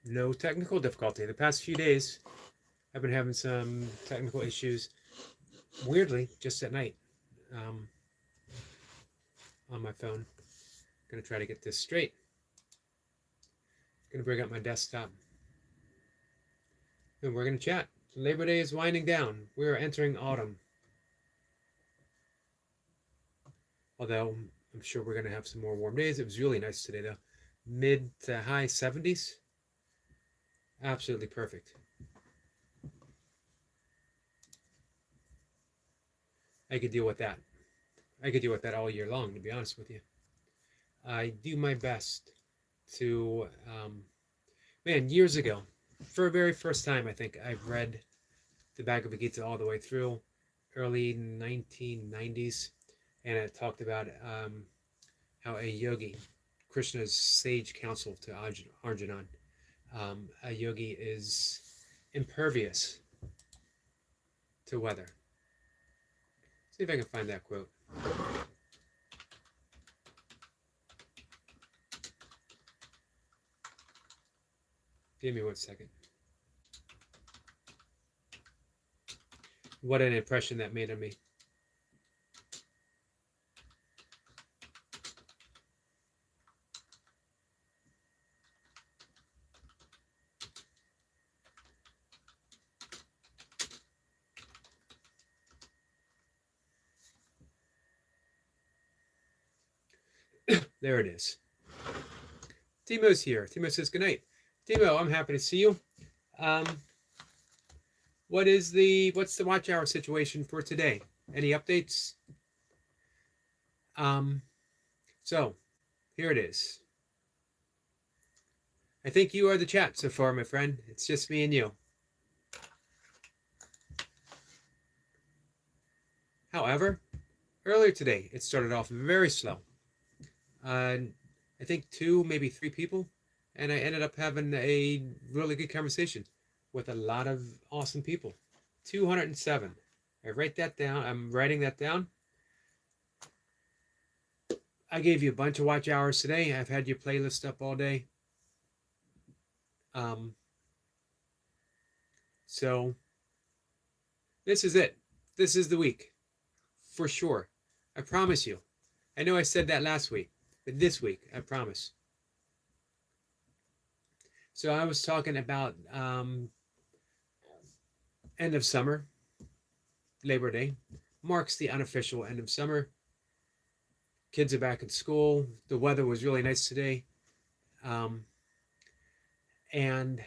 No technical difficulty. The past few days, I've been having some technical issues. Weirdly, just at night, um, on my phone. Gonna try to get this straight. Gonna bring up my desktop, and we're gonna chat. Labor Day is winding down. We are entering autumn. Although I'm sure we're gonna have some more warm days. It was really nice today, though. Mid to high 70s. Absolutely perfect. I could deal with that. I could deal with that all year long, to be honest with you. I do my best to, man, years ago, for the very first time, I think I've read the Bhagavad Gita all the way through, early 1990s, and it talked about how a yogi, Krishna's sage counsel to Arjuna, a yogi is impervious to weather. See if I can find that quote. Give me 1 second. What an impression that made on me. There it is. Timo's here. Timo says goodnight. Timo, I'm happy to see you. What's the watch hour situation for today? Any updates? So here it is. I think you are the chat so far, my friend. It's just me and you. However, earlier today, it started off very slow. I think 2, maybe 3 people, and I ended up having a really good conversation with a lot of awesome people. 207. I write that down. I'm writing that down. I gave you a bunch of watch hours today. I've had your playlist up all day. So this is it. This is the week. For sure. I promise you. I know I said that last week, but this week, I promise. So I was talking about end of summer. Labor Day marks the unofficial end of summer. Kids are back in school. The weather was really nice today. And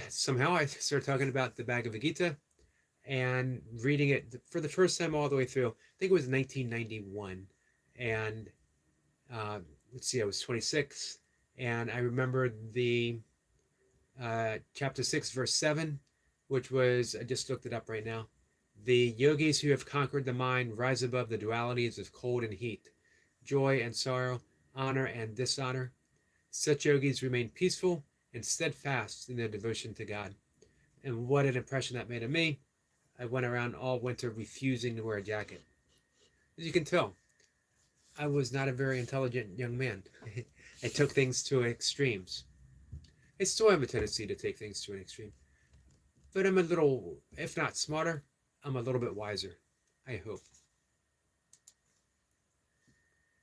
somehow I started talking about the Bhagavad Gita and reading it for the first time all the way through. I think it was 1991. And let's see, I was 26. And I remember the chapter 6, verse 7, which was, I just looked it up right now. The yogis who have conquered the mind rise above the dualities of cold and heat, joy and sorrow, honor and dishonor. Such yogis remain peaceful and steadfast in their devotion to God. And what an impression that made on me. I went around all winter refusing to wear a jacket. As you can tell, I was not a very intelligent young man. I took things to extremes. I still have a tendency to take things to an extreme. But I'm a little, if not smarter, I'm a little bit wiser. I hope.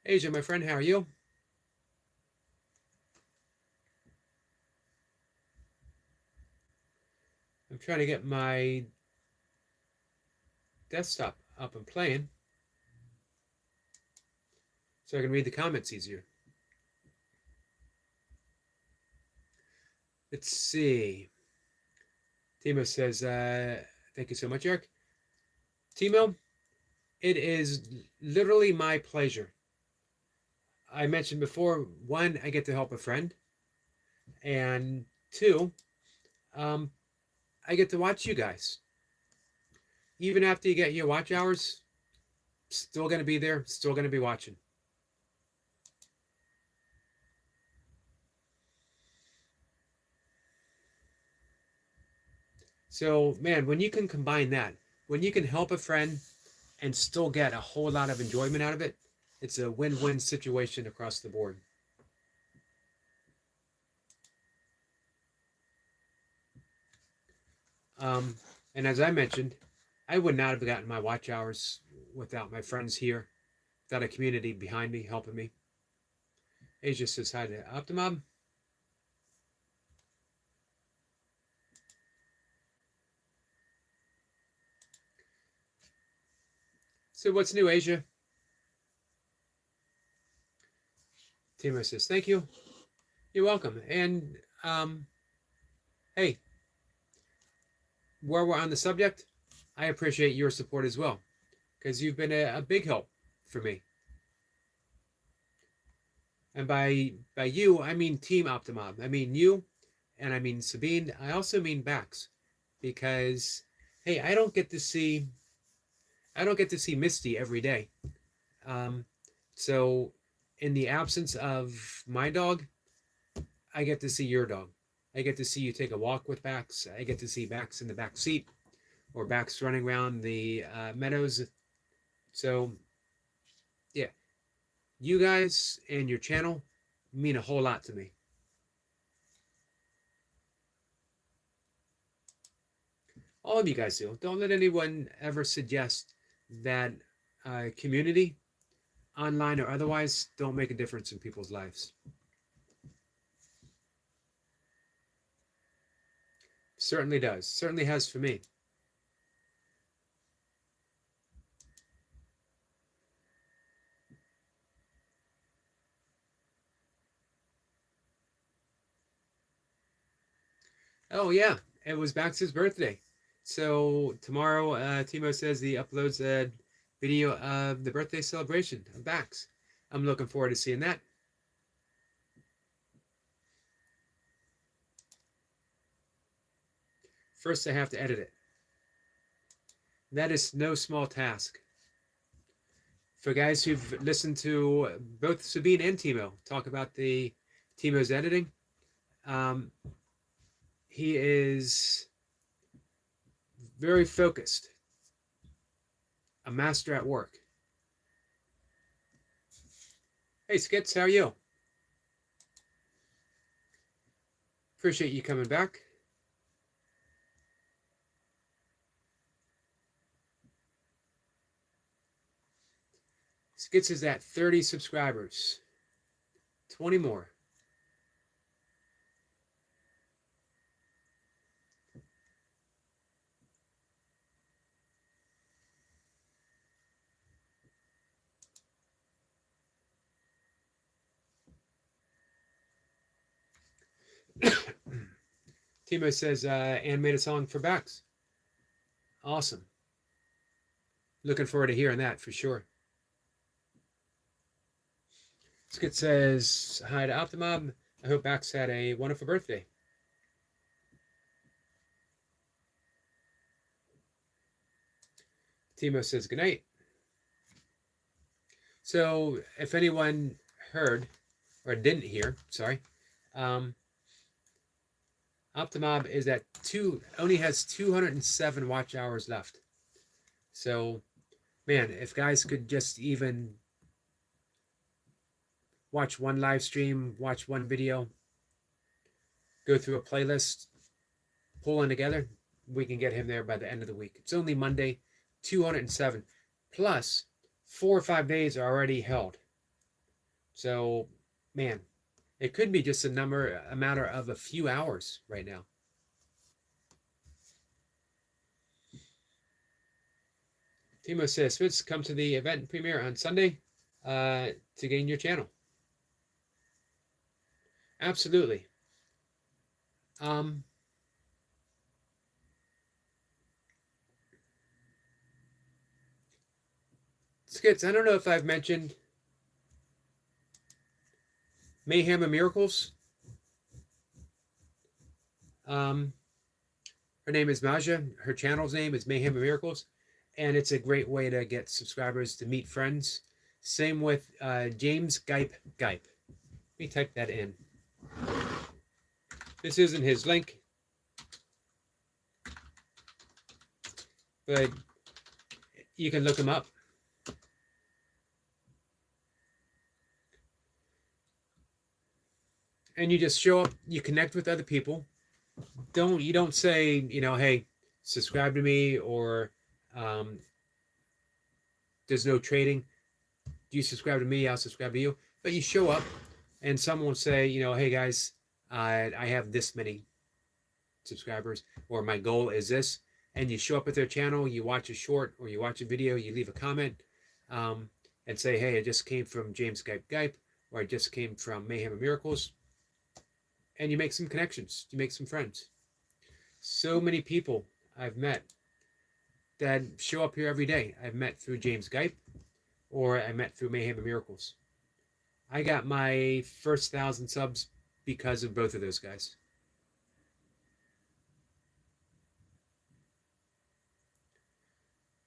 Asia, my friend, how are you? I'm trying to get my desktop up and playing so I can read the comments easier. Let's see. Timo says, thank you so much, Eric. Timo, it is literally my pleasure. I mentioned before, 1, I get to help a friend. And 2, I get to watch you guys. Even after you get your watch hours, still going to be there, still going to be watching. So, man, when you can combine that, when you can help a friend and still get a whole lot of enjoyment out of it, it's a win-win situation across the board. And as I mentioned, I would not have gotten my watch hours without my friends here, without a community behind me helping me. Asia says hi to Optimob. So what's new, Asia? Timo says thank you. You're welcome. And hey, while we're on the subject, I appreciate your support as well, because you've been a big help for me. And by you, I mean Team Optimob. I mean you, and I mean Sabine. I also mean Bax, because hey, I don't get to see Misty every day. Um, so in the absence of my dog, I get to see your dog. I get to see you take a walk with Bax. I get to see Bax in the back seat, or Bax running around the meadows. So yeah, you guys and your channel mean a whole lot to me. All of you guys do. Don't let anyone ever suggest that community, online or otherwise, don't make a difference in people's lives. Certainly does. Certainly has for me. Oh yeah, it was Bax's birthday. So tomorrow, Timo says he uploads a video of the birthday celebration of Bax. I'm looking forward to seeing that. First, I have to edit it. That is no small task. For guys who've listened to both Sabine and Timo talk about Timo's editing, he is very focused, a master at work. Hey Skits, how are you? Appreciate you coming back. Skits is at 30 subscribers. 20 more. Timo says, Ann made a song for Bax. Awesome. Looking forward to hearing that for sure. Skit says, hi to Optimob. I hope Bax had a wonderful birthday. Timo says, good night. So if anyone heard, or didn't hear, sorry, Optimob is at only has 207 watch hours left. So, man, if guys could just even watch one live stream, watch one video, go through a playlist, pull in together, we can get him there by the end of the week. It's only Monday, 207. Plus, 4 or 5 days are already held. So, man, it could be just a matter of a few hours right now. Timo says, Spitz, come to the event premiere on Sunday to gain your channel. Absolutely. Skits, I don't know if I've mentioned Mayhem and Miracles. Her name is Maja. Her channel's name is Mayhem and Miracles. And it's a great way to get subscribers, to meet friends. Same with James Gipe. Let me type that in. This isn't his link, but you can look him up. And you just show up, you connect with other people. You don't say, hey, subscribe to me, or um, there's no trading. You subscribe to me, I'll subscribe to you. But you show up, and someone will say, hey guys, I have this many subscribers, or my goal is this, and you show up at their channel, you watch a short or you watch a video, you leave a comment, um, and say, hey, I just came from James Gype, or I just came from Mayhem and Miracles, and you make some connections, you make some friends. So many people I've met that show up here every day, I've met through James Gype, or I met through Mayhem and Miracles. I got my first 1,000 subs because of both of those guys.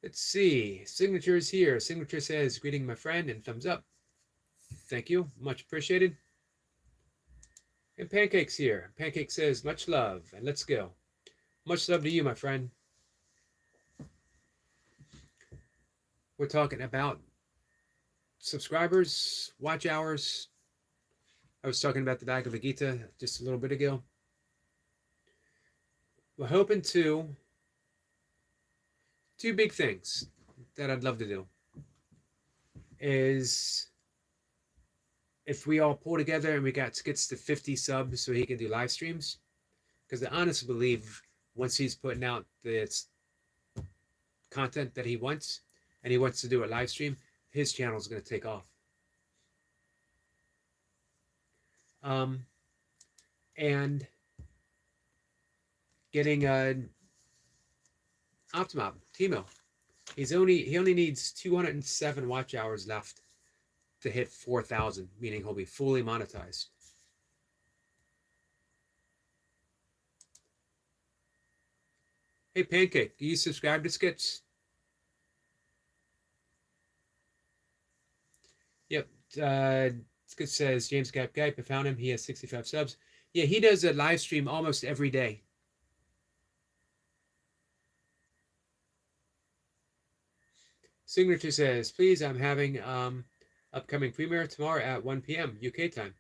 Let's see. Signature is here. Signature says, greeting my friend, and thumbs up. Thank you. Much appreciated. And Pancake's here. Pancake says, much love, and let's go. Much love to you, my friend. We're talking about subscribers, watch hours. I was talking about the Bhagavad Gita just a little bit ago. We're hoping to two big things that I'd love to do is if we all pull together and we got Skits to 50 subs so he can do live streams, because I honestly believe once he's putting out the content that he wants and he wants to do a live stream, his channel is going to take off. And getting Optimob, Timo. He only needs 207 watch hours left to hit 4,000, meaning he'll be fully monetized. Hey Pancake, do you subscribe to Skits? Yep. Skits says James Gype. I found him. He has 65 subs. Yeah, he does a live stream almost every day. Signature says, please, I'm having upcoming premiere tomorrow at 1 p.m. UK time.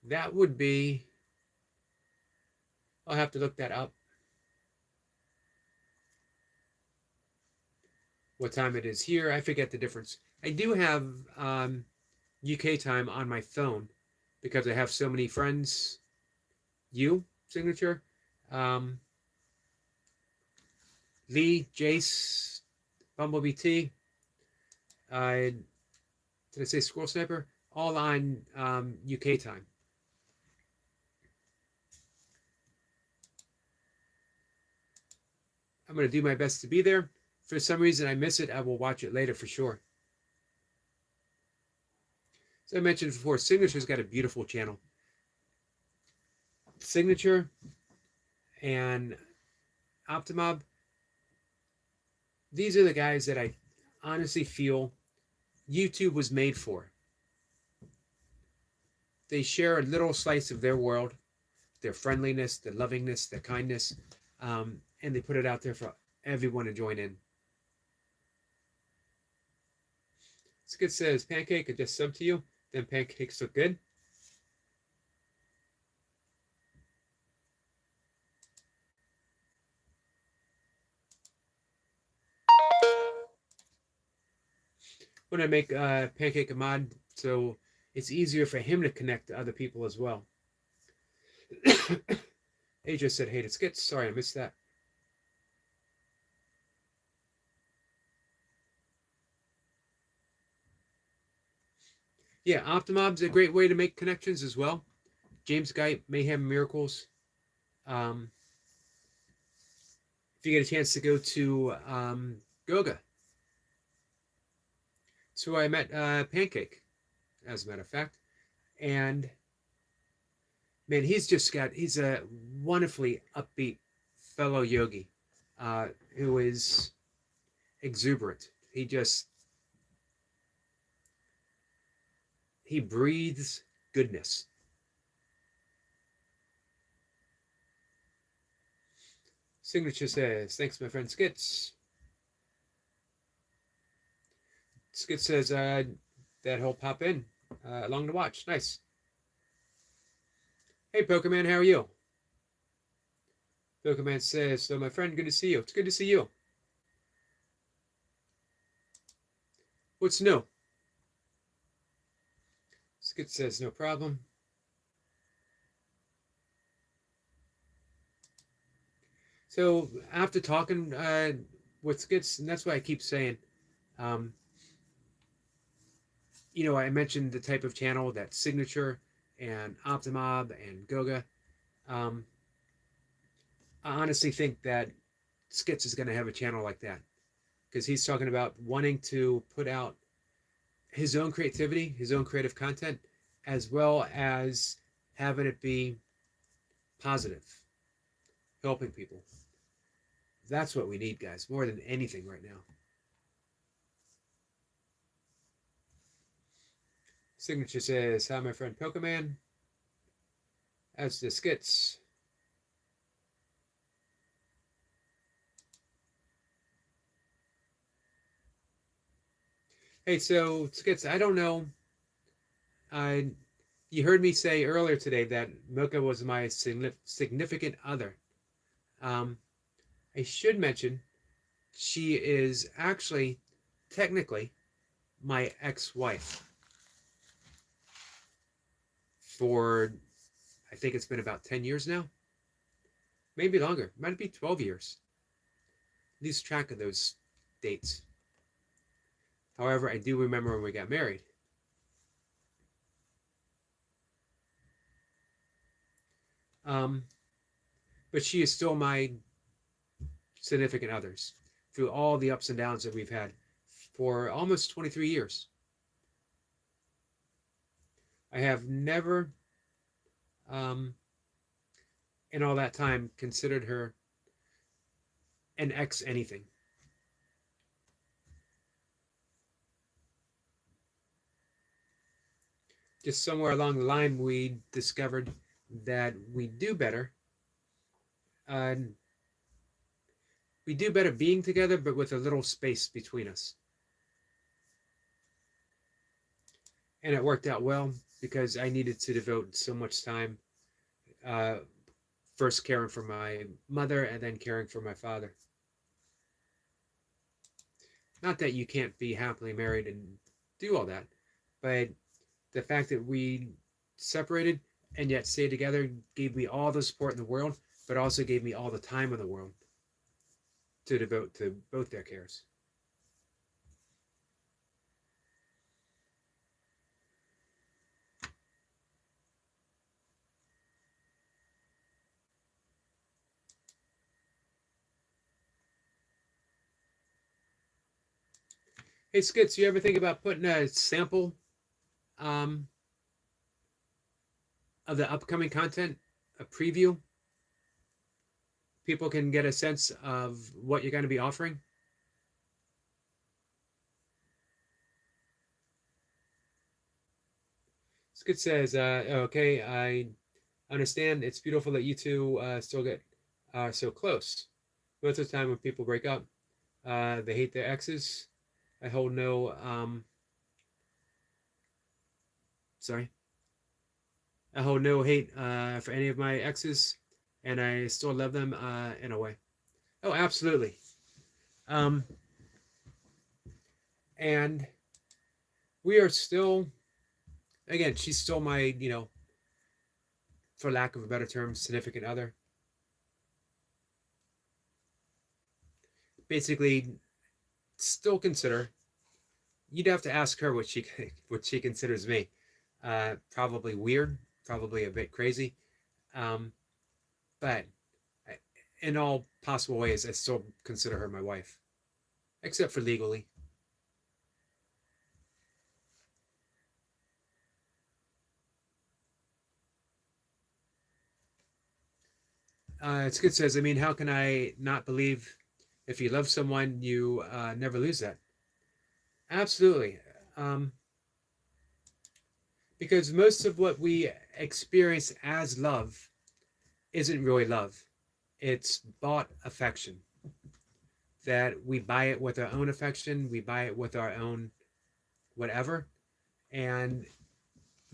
That would be, I'll have to look that up. What time it is here, I forget the difference. I do have UK time on my phone because I have so many friends. You, Signature, Lee, Jace, Bumblebee T, did I say Squirrel Sniper? All on UK time. I'm going to do my best to be there. If for some reason I miss it, I will watch it later for sure. As I mentioned before, Signature's got a beautiful channel. Signature and Optimob, these are the guys that I honestly feel YouTube was made for. They share a little slice of their world, their friendliness, their lovingness, their kindness, and they put it out there for everyone to join in. Skid says, Pancake, I just subbed to you. Then pancakes look good. When I make Pancake a mod, so it's easier for him to connect to other people as well. AJ said, hey to Skits. Sorry, I missed that. Yeah, Optimob's a great way to make connections as well. James Gype, Mayhem Miracles. If you get a chance to go to Goga. That's who I met Pancake, as a matter of fact. And man, he's a wonderfully upbeat fellow yogi who is exuberant. He breathes goodness. Signature says, thanks, my friend Skits. Skits says that he'll pop in along to watch. Nice. Hey, Pokemon, how are you? Pokemon says, so my friend, good to see you. It's good to see you. What's new? Skit says, no problem. So after talking with Skits, and that's why I keep saying, um, I mentioned the type of channel that Signature and Optimob and Goga. Um, I honestly think that Skits is going to have a channel like that because he's talking about wanting to put out his own creativity, his own creative content, as well as having it be positive, helping people. That's what we need, guys, more than anything right now. Signature says, hi, my friend Pokemon. As the Skits. Hey, so Skits, I don't know. You heard me say earlier today that Milka was my significant other. Um, I should mention she is actually technically my ex-wife for, I think it's been about 10 years now, maybe longer. It might be 12 years. Lose track of those dates. However, I do remember when we got married. But she is still my significant others through all the ups and downs that we've had for almost 23 years. I have never, in all that time, considered her an ex anything. Just somewhere along the line, we discovered that we do better. We do better being together, but with a little space between us. And it worked out well because I needed to devote so much time, first caring for my mother and then caring for my father. Not that you can't be happily married and do all that, but the fact that we separated and yet stayed together gave me all the support in the world, but also gave me all the time in the world to devote to both their cares. Hey, Skits, you ever think about putting a sample um, of the upcoming content, a preview? People can get a sense of what you're going to be offering. Skits says, okay, I understand. It's beautiful that you two still get so close. Most of the time when people break up, they hate their exes. I hold no, sorry. I hold no hate for any of my exes, and I still love them in a way. Oh, absolutely. Um, and we are still, again, she's still my, for lack of a better term, significant other. Basically, still consider. You'd have to ask her what she considers me. Probably weird, probably a bit crazy, but in all possible ways, I still consider her my wife, except for legally. It's good. Says, I mean, how can I not believe if you love someone, you never lose that? Absolutely. Um, because most of what we experience as love isn't really love. It's bought affection. That we buy it with our own affection, we buy it with our own whatever, and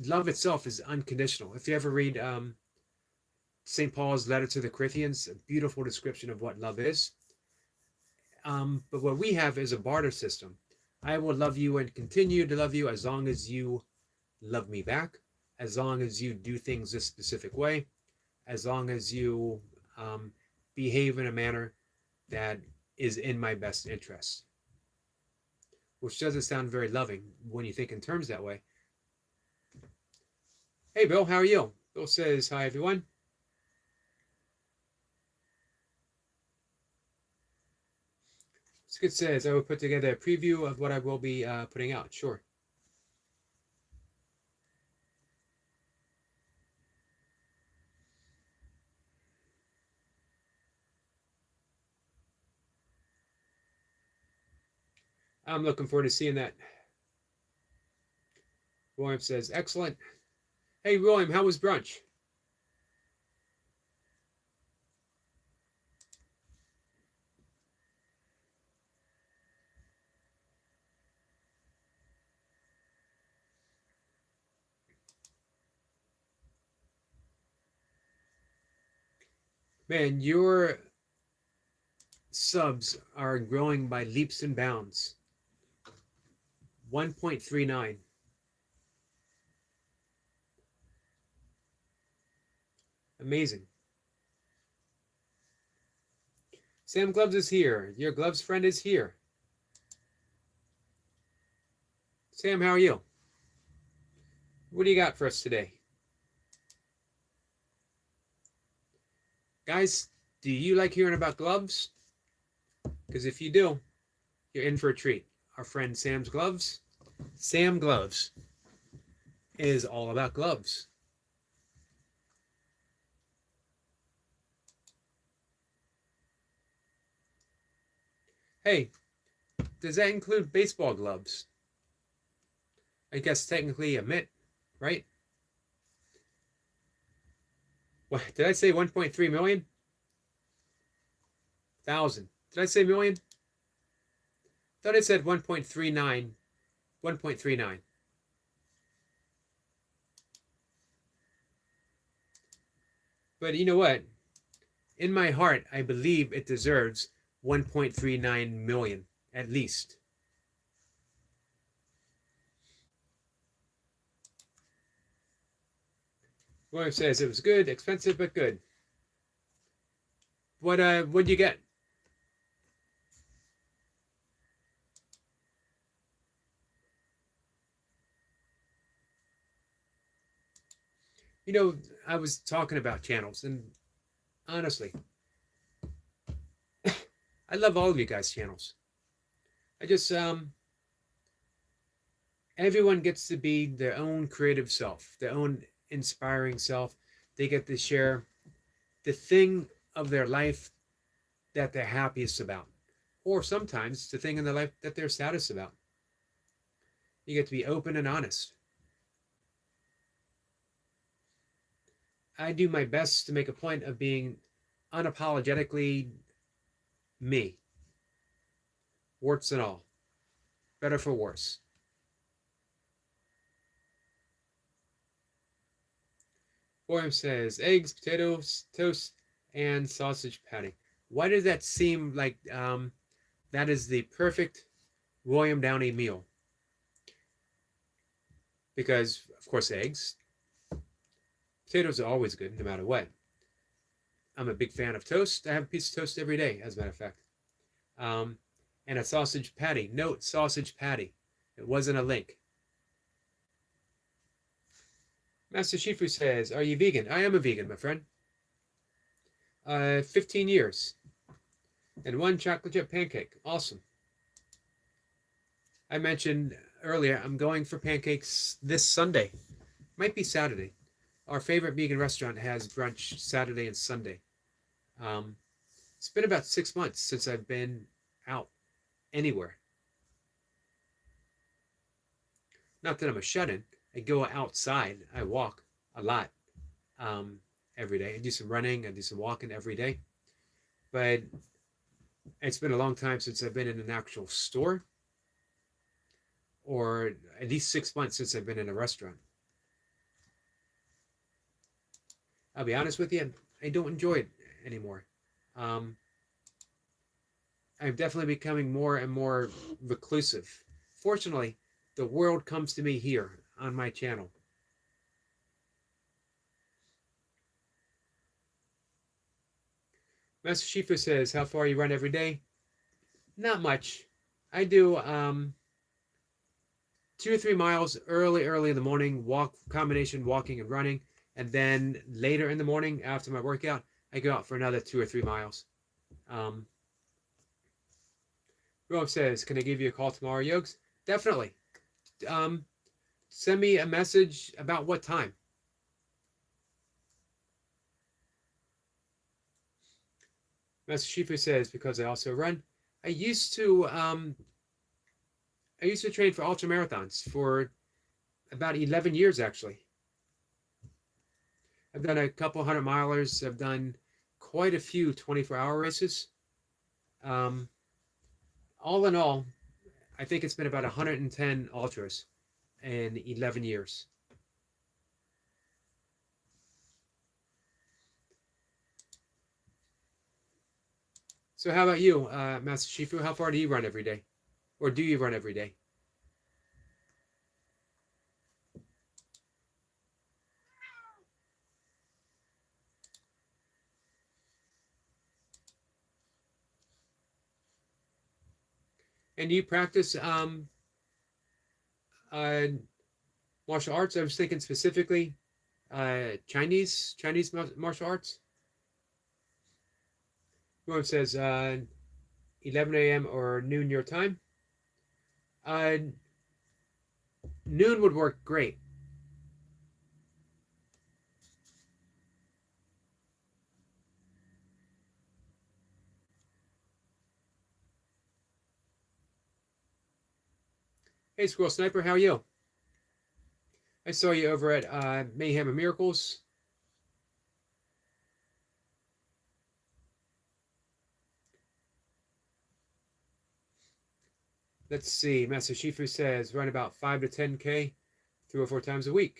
love itself is unconditional. If you ever read St. Paul's letter to the Corinthians, a beautiful description of what love is. But what we have is a barter system. I will love you and continue to love you as long as you love me back, as long as you do things this specific way, as long as you behave in a manner that is in my best interest. Which doesn't sound very loving when you think in terms that way. Hey, Bill, how are you? Bill says, hi, everyone. Skid says, I will put together a preview of what I will be putting out. Sure. I'm looking forward to seeing that. William says, excellent. Hey, William, how was brunch? Man, your subs are growing by leaps and bounds. 1.39. Amazing. Sam Gloves is here. Your gloves friend is here. Sam, how are you? What do you got for us today? Guys, do you like hearing about gloves? Because if you do, you're in for a treat. Our friend Sam's Gloves, Sam Gloves, is all about gloves. Hey, does that include baseball gloves? I guess technically a mitt, right? What did I say? 1.3 million? Thousand. Did I say million? Thought it said 1.39. 1.39. But you know what? In my heart, I believe it deserves 1.39 million, at least. William says it was good, expensive but good. What'd you get? You know, I was talking about channels, and honestly, I love all of you guys' channels. I just everyone gets to be their own creative self, their own inspiring self. They get to share the thing of their life that they're happiest about, or sometimes the thing in their life that they're saddest about. You get to be open and honest. I do my best to make a point of being unapologetically me, warts and all, better for worse. William says eggs, potatoes, toast, and sausage patty. Why does that seem like that is the perfect William Downey meal? Because, of course, eggs. Potatoes are always good, no matter what. I'm a big fan of toast. I have a piece of toast every day, as a matter of fact. And a sausage patty. Note, sausage patty. It wasn't a link. Master Shifu says, are you vegan? I am a vegan, my friend. 15 years. And one chocolate chip pancake. Awesome. I mentioned earlier, I'm going for pancakes this Sunday. Might be Saturday. Our favorite vegan restaurant has brunch Saturday and Sunday. It's been about 6 months since I've been out anywhere. Not that I'm a shut-in. I go outside. I walk a lot every day. I do some running. I do some walking every day. But it's been a long time since I've been in an actual store, or at least 6 months since I've been in a restaurant. I'll be honest with you, I don't enjoy it anymore. Um, I'm definitely becoming more and more reclusive. Fortunately, the world comes to me here on my channel. Master Shifu says, how far you run every day? Not much. I do 2 or 3 miles early in the morning, combination walking and running. And then later in the morning after my workout, I go out for another 2 or 3 miles. Um, Rome says, can I give you a call tomorrow, Yogs? Definitely. Um, Send me a message about what time. Master Shifu says, because I also run. I used to um, I used to train for ultra marathons for about 11 years actually. I've done a couple 100 milers. I've done quite a few 24-hour races. Um, all in all, I think it's been about 110 ultras in 11 years. So how about you, Master Shifu? How far do you run every day? Or do you run every day? And do you practice uh, martial arts? I was thinking specifically Chinese martial arts. Who says 11 a.m. or noon your time? Uh, Noon would work great. Hey, Squirrel Sniper, how are you? I saw you over at Mayhem and Miracles. Let's see. Master Shifu says run about 5 to 10K 3 or 4 times a week.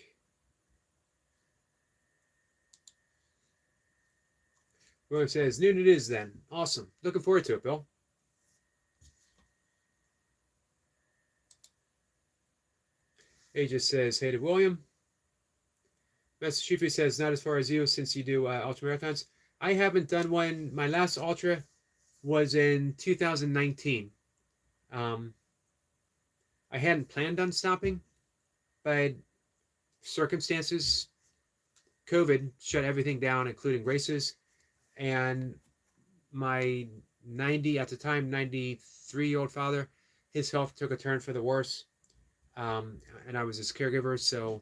William says noon it is then. Awesome. Looking forward to it, Bill. Aegis says hey to William. Master Shifu says not as far as you since you do ultra marathons. I haven't done one. My last ultra was in 2019. Um, I hadn't planned on stopping, but circumstances, COVID shut everything down, including races. And my 90, at the time, 93-year-old father, his health took a turn for the worse. And I was his caregiver. So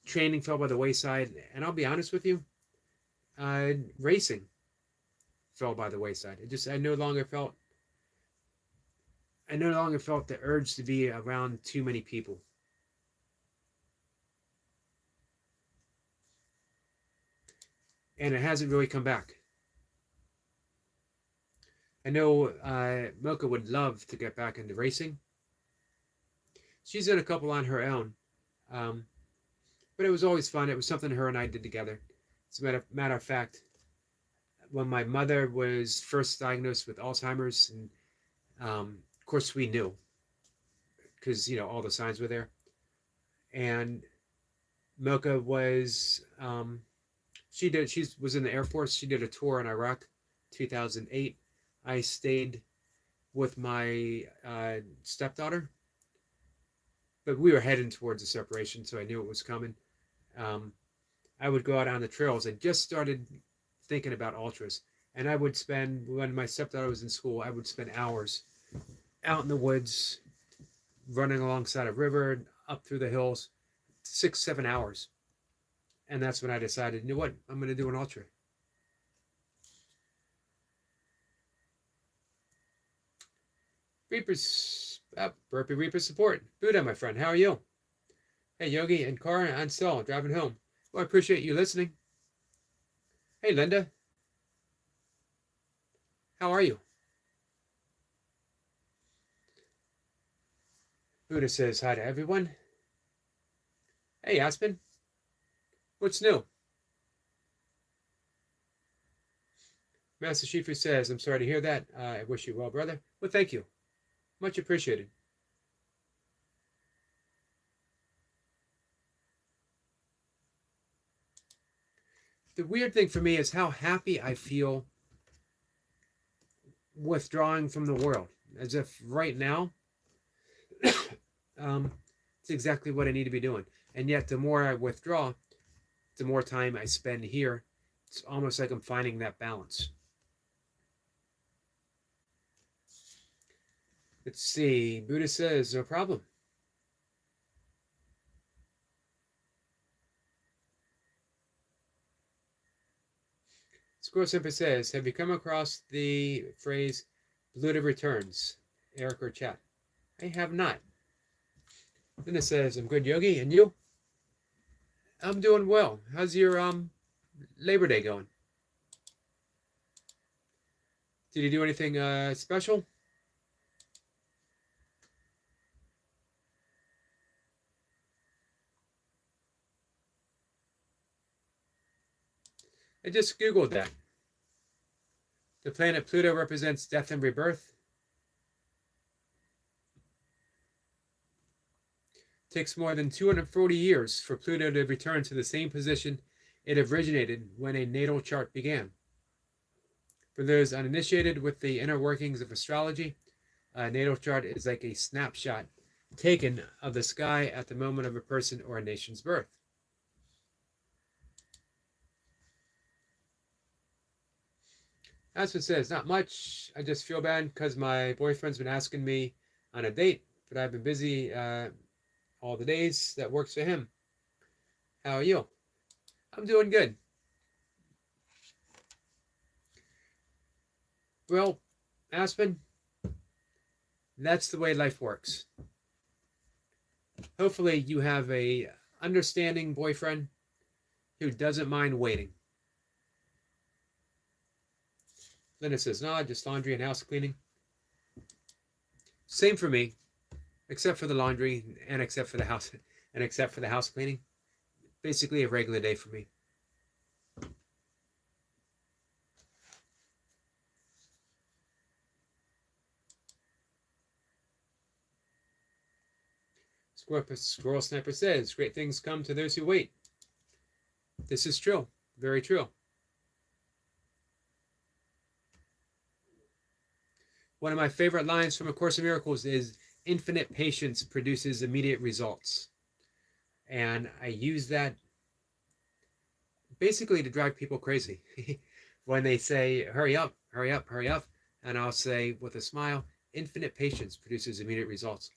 training fell by the wayside. And I'll be honest with you, racing fell by the wayside. I no longer felt the urge to be around too many people. And it hasn't really come back. I know Mocha would love to get back into racing. She's done a couple on her own. But it was always fun. It was something her and I did together. As a matter of fact, when my mother was first diagnosed with Alzheimer's, and of course we knew because all the signs were there. And Mocha was she was in the Air Force. She did a tour in Iraq, 2008. I stayed with my stepdaughter, but we were heading towards a separation, so I knew it was coming. I would go out on the trails. I just started thinking about ultras, and I would spend, when my stepdaughter was in school, I would spend hours out in the woods, running alongside a river, up through the hills, 6-7 hours. And that's when I decided, you know what, I'm going to do an ultra. Reapers, Burpee Reaper support. Buddha, my friend, how are you? Hey, Yogi and Cara, I'm still driving home. Well, I appreciate you listening. Hey, Linda. How are you? Buddha says hi to everyone. Hey, Aspen. What's new? Master Shifu says, I'm sorry to hear that. I wish you well, brother. Well, thank you. Much appreciated. The weird thing for me is how happy I feel withdrawing from the world. As if right now, it's exactly what I need to be doing. And yet, the more I withdraw, the more time I spend here. It's almost like I'm finding that balance. Let's see. Buddha says, no problem. Squirrel Simper says, have you come across the phrase Buddha returns? Eric or chat? I have not. Linda says, I'm good, Yogi. And you? I'm doing well. How's your Labor Day going? Did you do anything special? I just Googled that. The planet Pluto represents death and rebirth. It takes more than 240 years for Pluto to return to the same position it originated when a natal chart began. For those uninitiated with the inner workings of astrology, a natal chart is like a snapshot taken of the sky at the moment of a person or a nation's birth. Aspen says, not much. I just feel bad because my boyfriend's been asking me on a date, but I've been busy all the days. That works for him. How are you? I'm doing good. Well, Aspen, that's the way life works. Hopefully you have a understanding boyfriend who doesn't mind waiting. Linda says, no, just laundry and house cleaning. Same for me, except for the laundry and except for the house cleaning. Basically a regular day for me. Squirrel Sniper says, great things come to those who wait. This is true. Very true. One of my favorite lines from A Course in Miracles is, infinite patience produces immediate results. And I use that basically to drive people crazy. When they say, hurry up, hurry up, hurry up. And I'll say with a smile, infinite patience produces immediate results.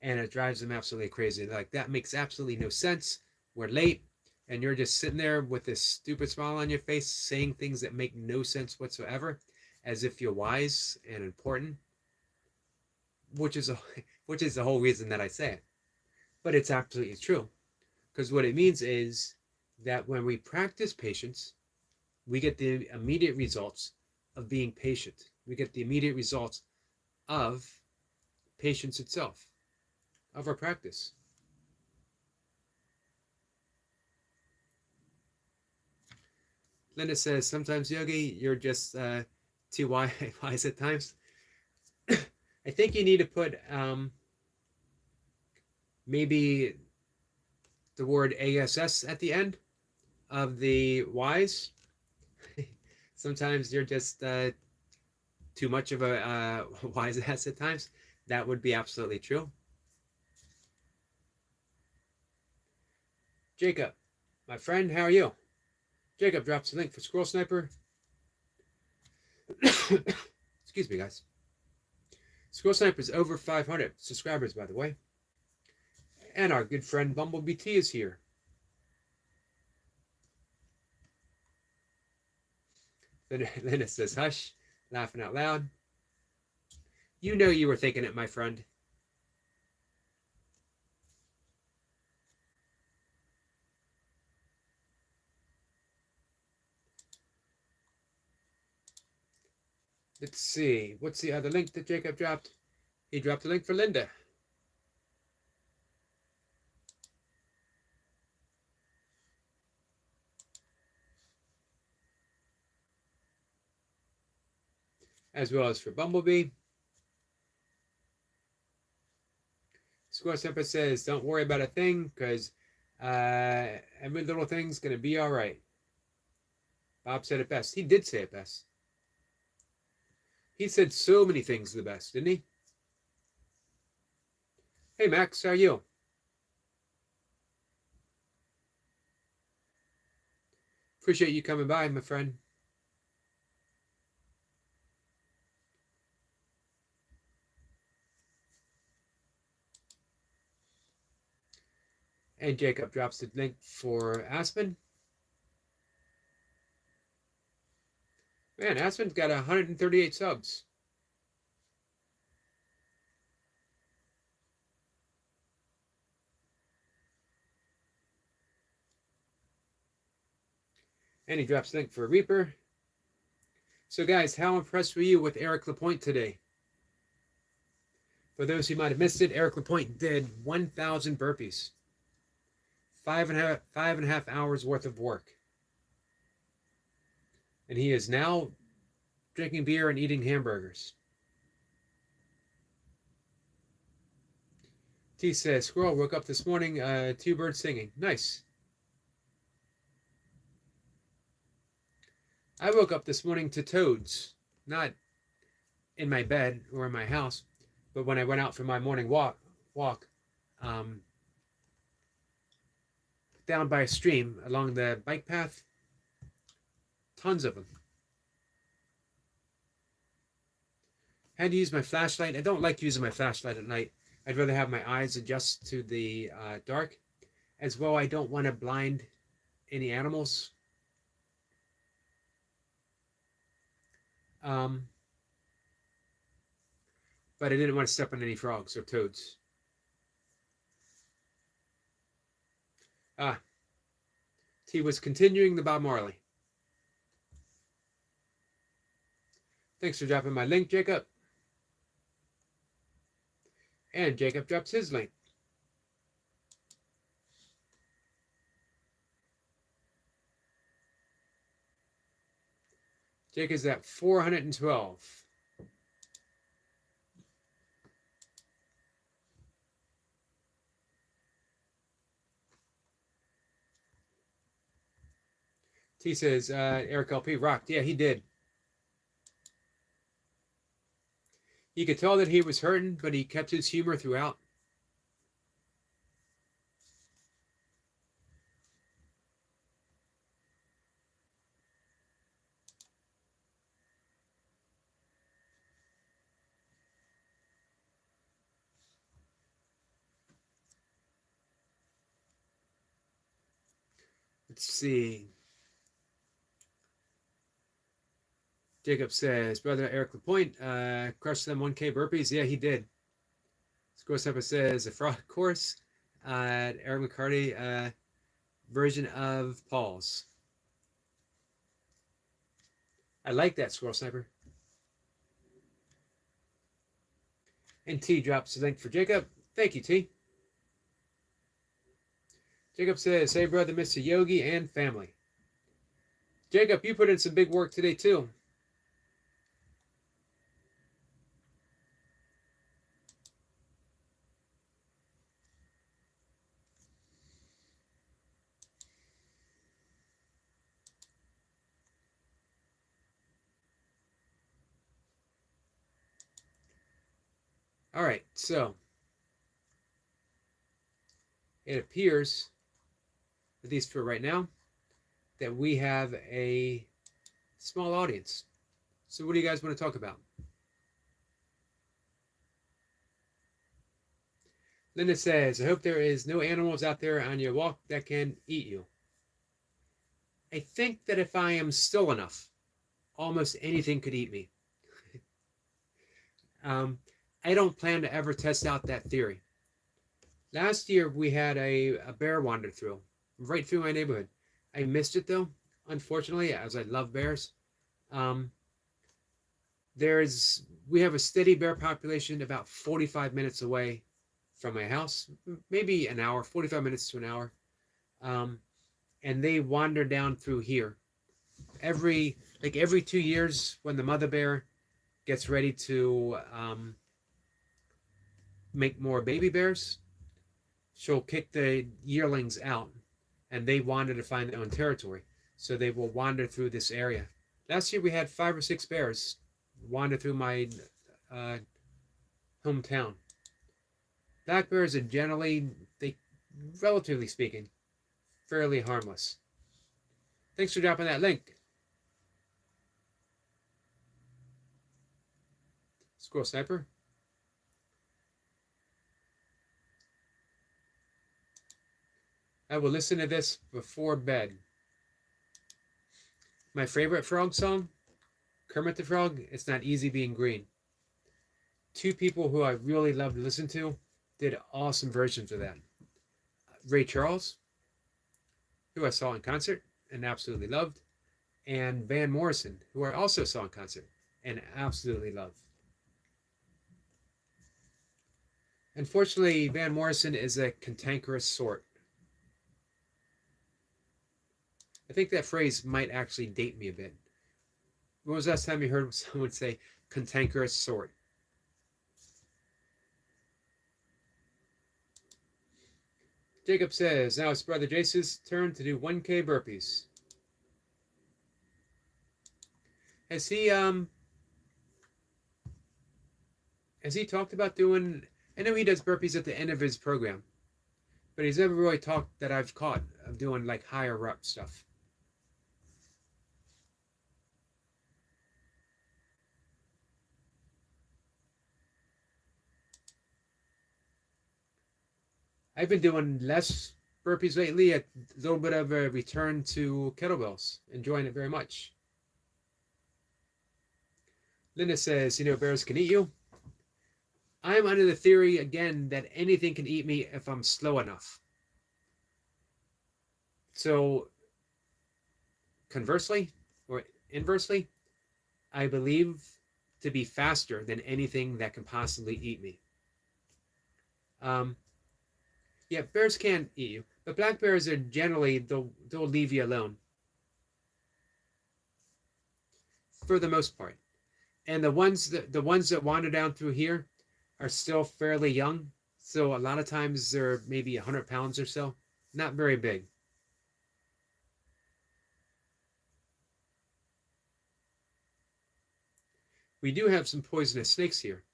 And it drives them absolutely crazy. Like, that makes absolutely no sense. We're late. And you're just sitting there with this stupid smile on your face, saying things that make no sense whatsoever, as if you're wise and important, which is the whole reason that I say it. But it's absolutely true. Because what it means is that when we practice patience, we get the immediate results of being patient. We get the immediate results of patience itself, of our practice. Linda says, sometimes, Yogi, you're just too wise at times. I think you need to put maybe the word ASS at the end of the wise. Sometimes you're just too much of a wise ass at times. That would be absolutely true. Jacob, my friend, how are you? Jacob drops a link for Squirrel Sniper. Excuse me, guys. Squirrel Sniper is over 500 subscribers, by the way. And our good friend Bumblebee T is here. Linda says, hush, laughing out loud. You know you were thinking it, my friend. Let's see. What's the other link that Jacob dropped? He dropped a link for Linda. as well as for Bumblebee. Squirrel Simper says, don't worry about a thing, because every little thing's going to be all right. Bob said it best. He did say it best. He said so many things the best, didn't he? Hey, Max, how are you? Appreciate you coming by, my friend. And Jacob drops the link for Aspen. Man, Aspen's got 138 subs. And he drops the link for Reaper. So guys, how impressed were you with Eric Lapointe today? For those who might have missed it, Eric Lapointe did 1,000 burpees. 5.5 hours worth of work. And he is now drinking beer and eating hamburgers. T says, Squirrel woke up this morning, two birds singing. Nice. I woke up this morning to toads, not in my bed or in my house, but when I went out for my morning walk down by a stream along the bike path, tons of them. Had to use my flashlight. I don't like using my flashlight at night. I'd rather have my eyes adjust to the dark. As well, I don't want to blind any animals. But I didn't want to step on any frogs or toads. T was continuing the Bob Marley. Thanks for dropping my link, Jacob. And Jacob drops his link. Jake is at 412. T says, Eric LP rocked. Yeah, he did. You could tell that he was hurting, but he kept his humor throughout. Let's see. Jacob says, brother Eric Lapointe, crushed them 1K burpees. Yeah, he did. Scoreseppa says, a frog course. Eric McCarty, version of Paul's. I like that, Squirrel Sniper. And T drops the link for Jacob. Thank you, T. Jacob says, hey, brother, Mr. Yogi and family. Jacob, you put in some big work today, too. All right, so it appears, at least for right now, that we have a small audience. So what do you guys want to talk about? Linda says, I hope there is no animals out there on your walk that can eat you. I think that if I am still enough, almost anything could eat me. I don't plan to ever test out that theory. Last year, we had a bear wander through, right through my neighborhood. I missed it, though, unfortunately, as I love bears. We have a steady bear population about 45 minutes away from my house, maybe an hour, 45 minutes to an hour. And they wander down through here. Every 2 years, when the mother bear gets ready to make more baby bears, she'll kick the yearlings out, and they wander to find their own territory. So they will wander through this area. Last year we had 5 or 6 bears wander through my uh, hometown. Black bears are generally, relatively speaking, fairly harmless. Thanks for dropping that link. Squirrel Sniper. I will listen to this before bed. My favorite frog song, Kermit the Frog, It's Not Easy Being Green. 2 people who I really love to listen to did awesome versions of that. Ray Charles, who I saw in concert and absolutely loved, and Van Morrison, who I also saw in concert and absolutely loved. Unfortunately, Van Morrison is a cantankerous sort. I think that phrase might actually date me a bit. When was the last time you heard someone say cantankerous sort? Jacob says, now it's Brother Jace's turn to do 1K burpees. Has he talked about doing, I know he does burpees at the end of his program, but he's never really talked that I've caught of doing like higher up stuff. I've been doing less burpees lately, a little bit of a return to kettlebells. Enjoying it very much. Linda says, bears can eat you. I'm under the theory, again, that anything can eat me if I'm slow enough. So, conversely, or inversely, I believe to be faster than anything that can possibly eat me. Yeah, bears can eat you, but black bears are generally, they'll leave you alone. For the most part. And the ones that wander down through here are still fairly young. So a lot of times they're maybe 100 pounds or so. Not very big. We do have some poisonous snakes here.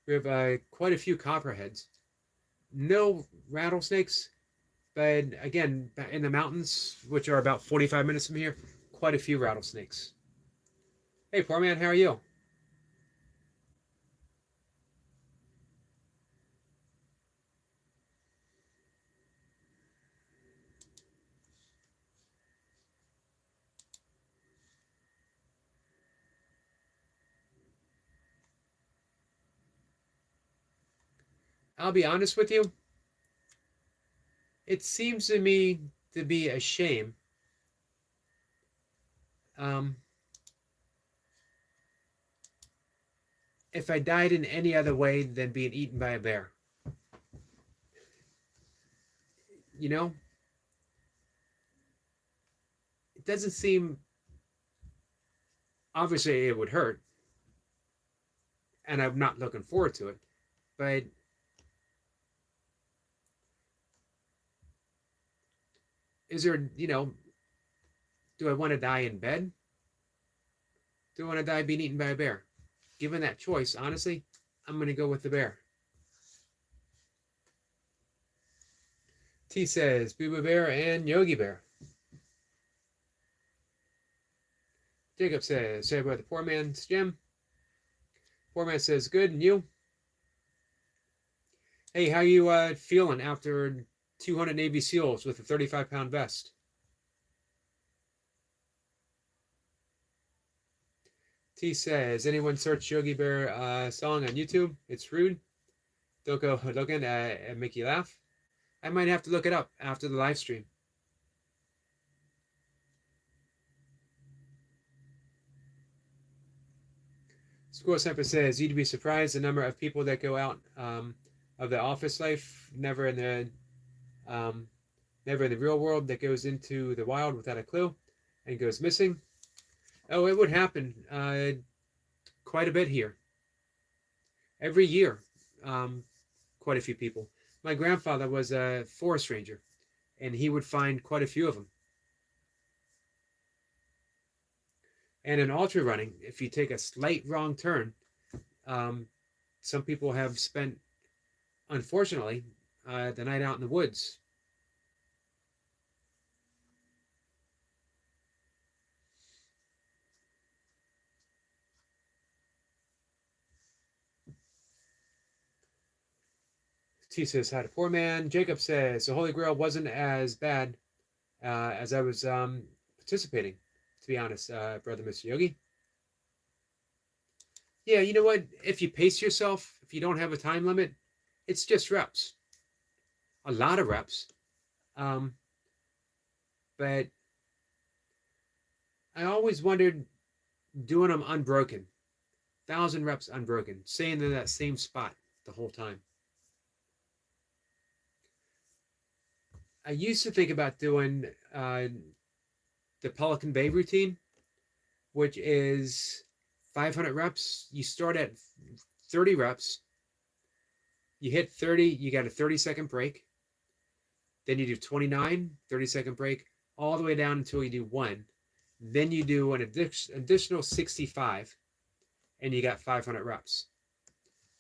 We have quite a few copperheads. No rattlesnakes, but again, in the mountains, which are about 45 minutes from here, quite a few rattlesnakes. Hey, poor man, how are you? I'll be honest with you. It seems to me to be a shame. If I died in any other way than being eaten by a bear. It doesn't seem, obviously it would hurt, and I'm not looking forward to it, but is there, do I want to die in bed? Do I want to die being eaten by a bear? Given that choice, honestly, I'm going to go with the bear. T says, Booba Bear and Yogi Bear. Jacob says, say about the poor man's gym. Poor man says, good, and you? Hey, how you feeling after 200 Navy SEALs with a 35-pound vest? T says, anyone search Yogi Bear song on YouTube? It's rude. Don't go looking and make you laugh. I might have to look it up after the live stream. Squirrel Semper says, you'd be surprised the number of people that go out of the office life, never in the real world, that goes into the wild without a clue. and goes missing. Oh, it would happen quite a bit here. Every year, um, quite a few people. My grandfather was a forest ranger, and he would find quite a few of them. And in ultra running, if you take a slight wrong turn, um, some people have spent, unfortunately, the night out in the woods. T says, hi to poor man. Jacob says, the Holy Grail wasn't as bad as I was participating, to be honest, brother Mr. Yogi. Yeah, you know what? If you pace yourself, if you don't have a time limit, it's just reps. A lot of reps. Um, but I always wondered doing them unbroken, 1,000 reps unbroken, staying in that same spot the whole time. I used to think about doing the Pelican Bay routine, which is 500 reps. You start at 30 reps. You hit 30, you got a 30-second break. Then you do 29, 30-second break, all the way down until you do 1. Then you do an additional 65, and you got 500 reps.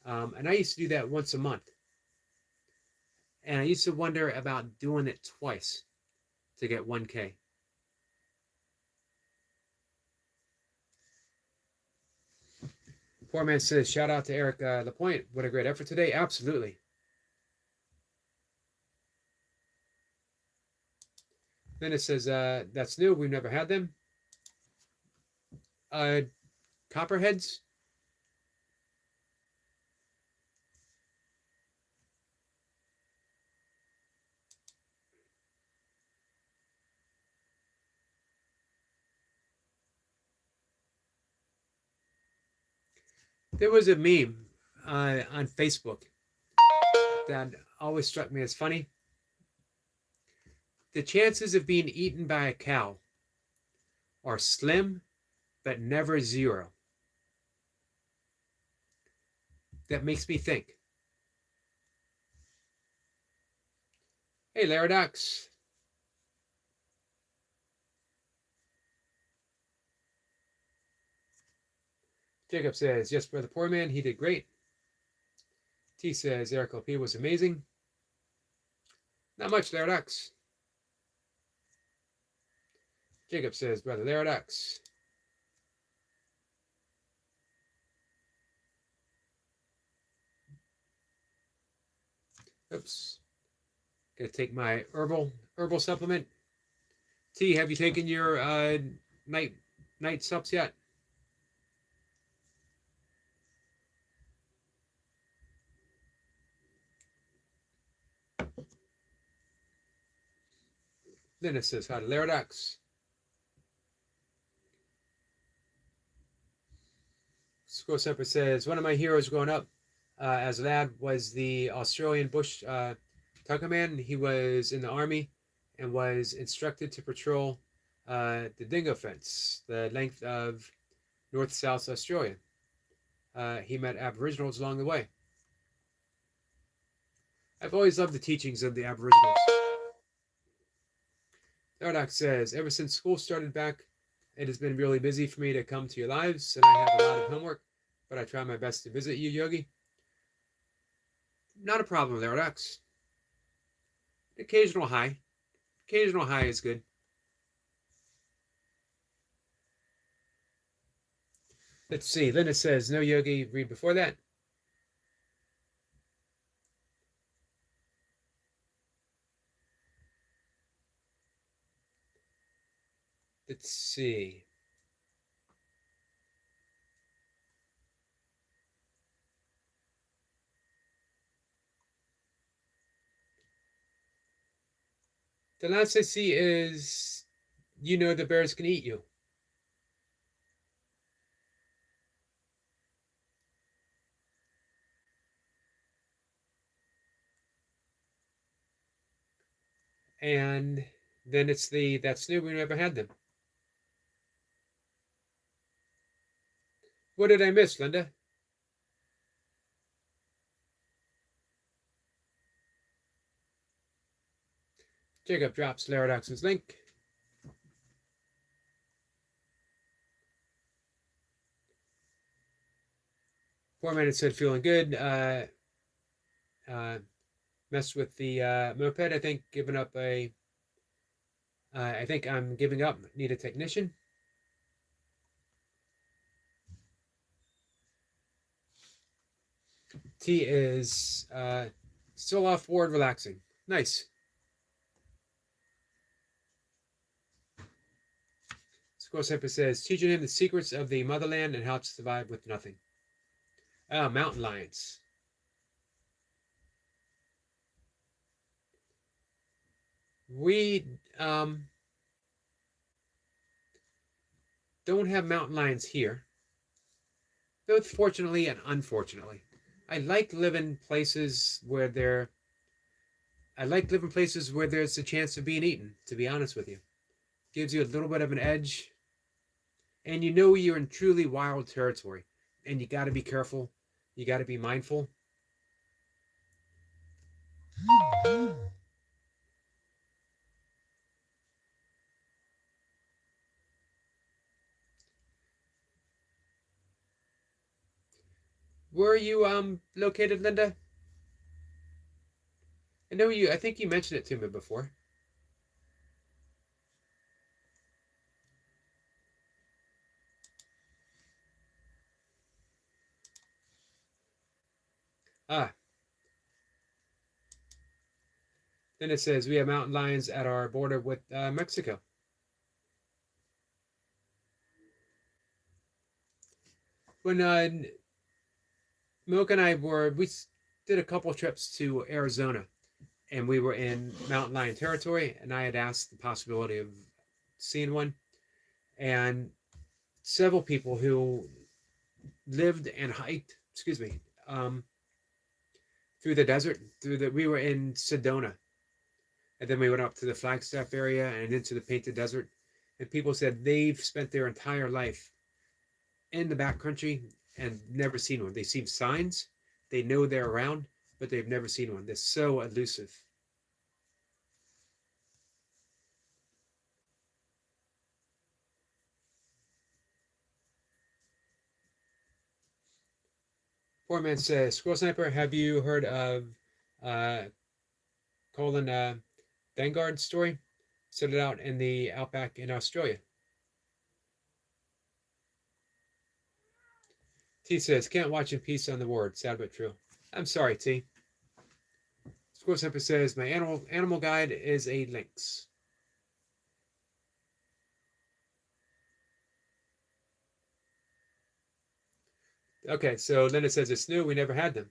And I used to do that once a month. And I used to wonder about doing it twice to get 1K. Poor man says, shout out to Eric Lapointe. What a great effort today. Absolutely. Then it says, that's new. We've never had them. Copperheads. There was a meme on Facebook that always struck me as funny. The chances of being eaten by a cow are slim, but never zero. That makes me think. Hey, Laradox. Jacob says, yes, brother poor man, he did great. T says, Eric LP was amazing. Not much, Laradox. Jacob says, brother Laradox. Oops. Gonna take my herbal supplement. T, have you taken your night sups yet? Then it says, hi to Laradox. Squirrel Semper says, one of my heroes growing up as a lad was the Australian bush tucker man. He was in the army and was instructed to patrol the dingo fence, the length of north-south Australia. He met Aboriginals along the way. I've always loved the teachings of the Aboriginals. Laradox says, ever since school started back, it has been really busy for me to come to your lives, and I have a lot of homework, but I try my best to visit you, Yogi. Not a problem, Laradox. Occasional high. Occasional high is good. Let's see. Linda says, no, Yogi, read before that. Let's see. The last I see is, you know the bears can eat you. And then it's the, that's new, we never had them. What did I miss, Linda? Jacob drops Laradox's link. Poor man said feeling good. Messed with the moped. I think giving up a. I think I'm giving up. Need a technician. T is still off board, relaxing. Nice. Squirrel Sniper says, teaching him the secrets of the motherland and how to survive with nothing. Mountain lions. We don't have mountain lions here, both fortunately and unfortunately. I like living places where there's a chance of being eaten, to be honest with you. Gives you a little bit of an edge. And you know you're in truly wild territory. And you got to be careful. You got to be mindful. Where are you located, Linda? I think you mentioned it to me before. Then it says we have mountain lions at our border with Mexico. When Milk and I we did a couple trips to Arizona, and we were in mountain lion territory, and I had asked the possibility of seeing one, and several people who lived and hiked, through the desert, we were in Sedona, and then we went up to the Flagstaff area and into the Painted Desert, and people said they've spent their entire life in the backcountry and never seen one. They've seen signs, they know they're around, but they've never seen one. They're so elusive. Poor man says, Squirrel Sniper, have you heard of Colin Vanguard's story? Started out in the outback in Australia. T says, can't watch in peace on the ward. Sad but true. I'm sorry, T. Squirrel Sniper says, my animal guide is a lynx. Okay, so Linda says it's new. We never had them.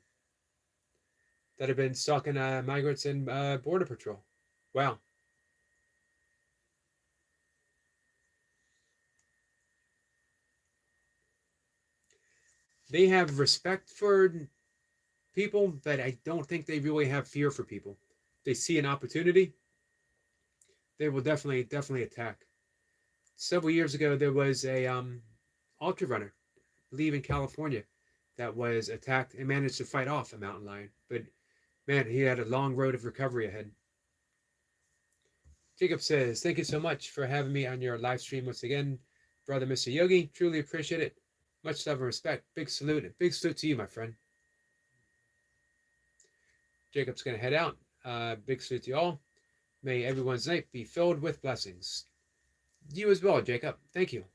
That have been stalking migrants and Border Patrol. Wow. They have respect for people, but I don't think they really have fear for people. They see an opportunity, they will definitely attack. Several years ago, there was a ultra runner, I believe in California, that was attacked and managed to fight off a mountain lion. But man, he had a long road of recovery ahead. Jacob says, thank you so much for having me on your live stream once again, brother Mr. Yogi. Truly appreciate it. Much love and respect. Big salute. Big salute to you, my friend. Jacob's going to head out. Big salute to you all. May everyone's night be filled with blessings. You as well, Jacob. Thank you.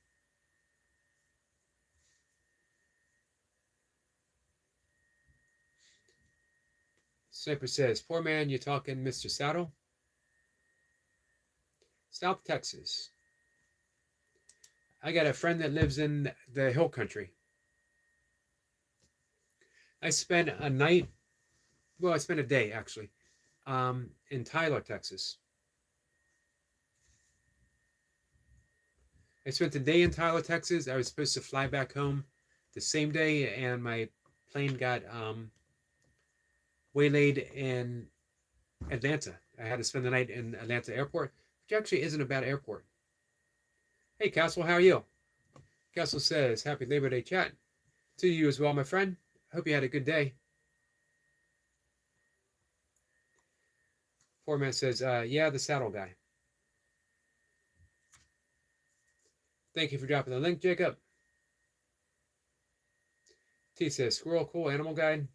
Sniper says, poor man, you talking Mr. Saddle? South Texas. I got a friend that lives in the hill country. I spent a day actually, in Tyler, Texas. I spent a day in Tyler, Texas. I was supposed to fly back home the same day, and my plane got waylaid in Atlanta. I had to spend the night in Atlanta airport, which actually isn't a bad airport. Hey, Castle, how are you? Castle says, happy Labor Day chat. To you as well, my friend. Hope you had a good day. Poor man says, yeah, the saddle guy. Thank you for dropping the link, Jacob. T says, squirrel, cool animal guide.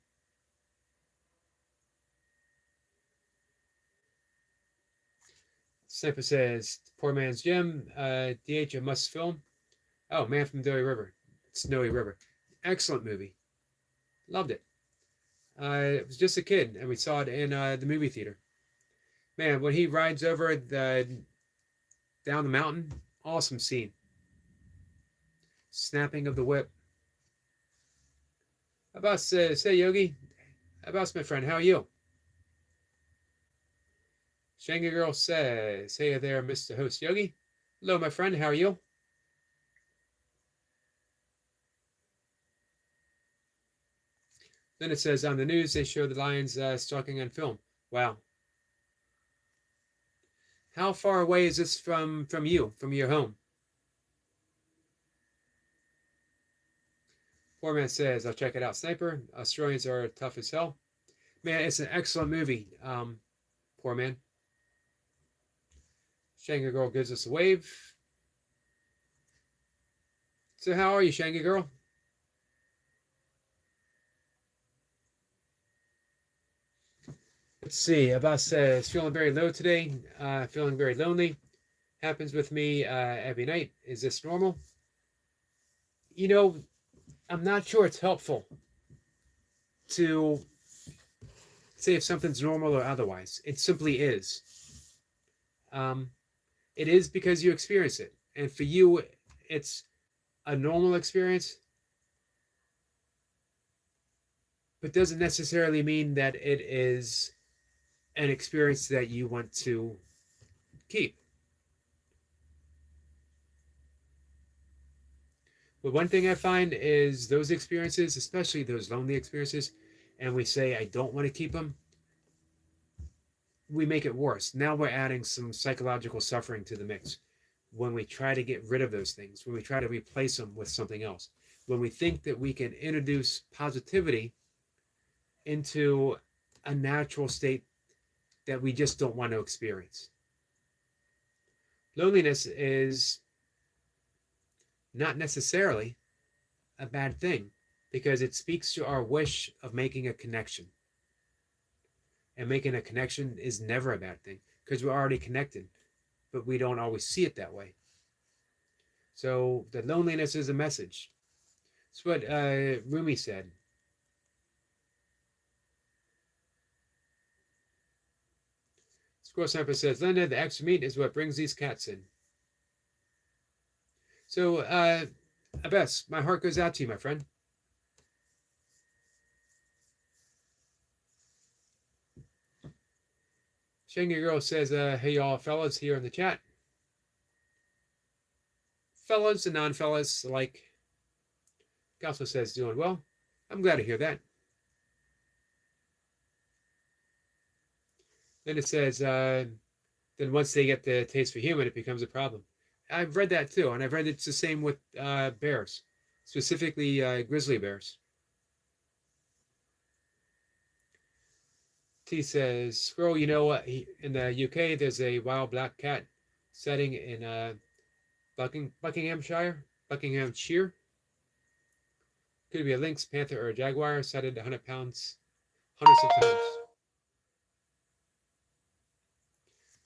Sniper says, poor man's gym. DH, a must film. Oh, Man from Snowy River. Excellent movie. Loved it. It was just a kid, and we saw it in the movie theater. Man, when he rides over down the mountain, awesome scene. Snapping of the whip. Abbas says, say Yogi. Abbas, my friend, how are you? Shanghai Girl says, hey there, Mr. Host Yogi. Hello, my friend, how are you? Then it says, on the news, they show the lions stalking on film. Wow. How far away is this from you, from your home? Poor man says, I'll check it out. Sniper, Australians are tough as hell. Man, it's an excellent movie. Poor man. Shanghai Girl gives us a wave. So how are you, Shanghai Girl? Let's see. Abbas says, feeling very low today. Feeling very lonely. Happens with me every night. Is this normal? You know, I'm not sure it's helpful to say if something's normal or otherwise. It simply is. It is because you experience it. And for you, it's a normal experience, but doesn't necessarily mean that it is an experience that you want to keep. But one thing I find is those experiences, especially those lonely experiences, and we say, I don't want to keep them, we make it worse. Now we're adding some psychological suffering to the mix. When we try to get rid of those things, when we try to replace them with something else, when we think that we can introduce positivity into a natural state that we just don't want to experience. Loneliness is not necessarily a bad thing because it speaks to our wish of making a connection. And making a connection is never a bad thing because we're already connected, but we don't always see it that way. So the loneliness is a message. It's what Rumi said. Squirrel Sniper says, Linda, the extra meat is what brings these cats in. So, Abbas, my heart goes out to you, my friend. Shanghai Girl says, hey, y'all fellas here in the chat. Fellas and non-fellas alike. Gospel says, doing well. I'm glad to hear that. Then it says, then once they get the taste for human, it becomes a problem. I've read that too, and I've read it's the same with bears, specifically grizzly bears. T says, Squirrel, you know what? In the UK, there's a wild black cat setting in Buckinghamshire. Could be a lynx, panther, or a jaguar, sighted 100 pounds, hundreds of times.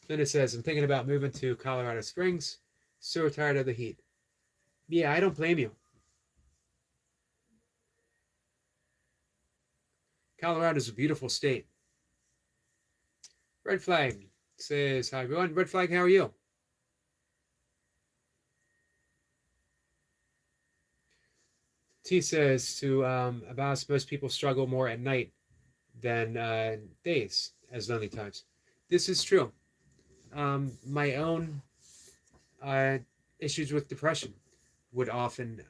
Then it says, I'm thinking about moving to Colorado Springs. So tired of the heat. Yeah, I don't blame you. Colorado is a beautiful state. Red Flag says, hi everyone. Red Flag, how are you? T says to Abbas, most people struggle more at night than days as lonely times. This is true. My own issues with depression would often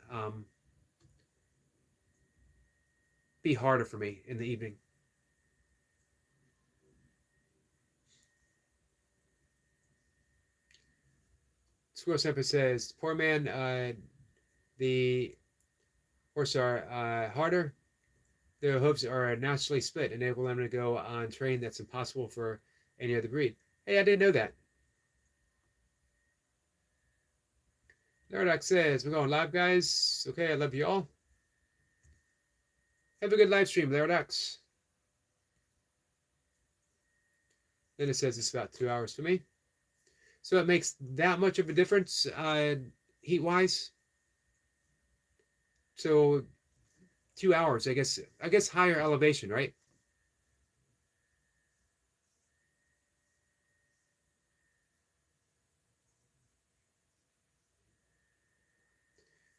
be harder for me in the evening. Squirrel Semper says, poor man, the Horses are harder. Their hooves are naturally split, enabling them to go on terrain that's impossible for any other breed. Hey, I didn't know that. Nardoc says, we're going live, guys. Okay, I love you all. Have a good live stream, Lardox. Then it says it's about 2 hours for me. So it makes that much of a difference heat-wise. So 2 hours, I guess higher elevation, right?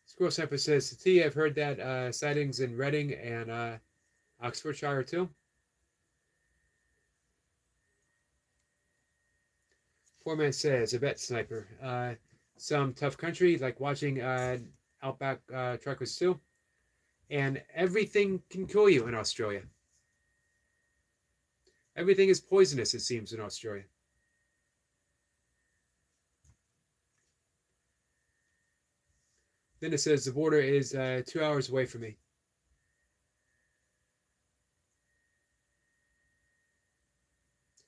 Squirrel Sniper says, T, I've heard that sightings in Reading and Oxfordshire too. Poor man says, I bet Sniper. Some tough country, like watching Outback Truckers too. And everything can kill you in Australia. Everything is poisonous, it seems, in Australia. Then it says the border is 2 hours away from me.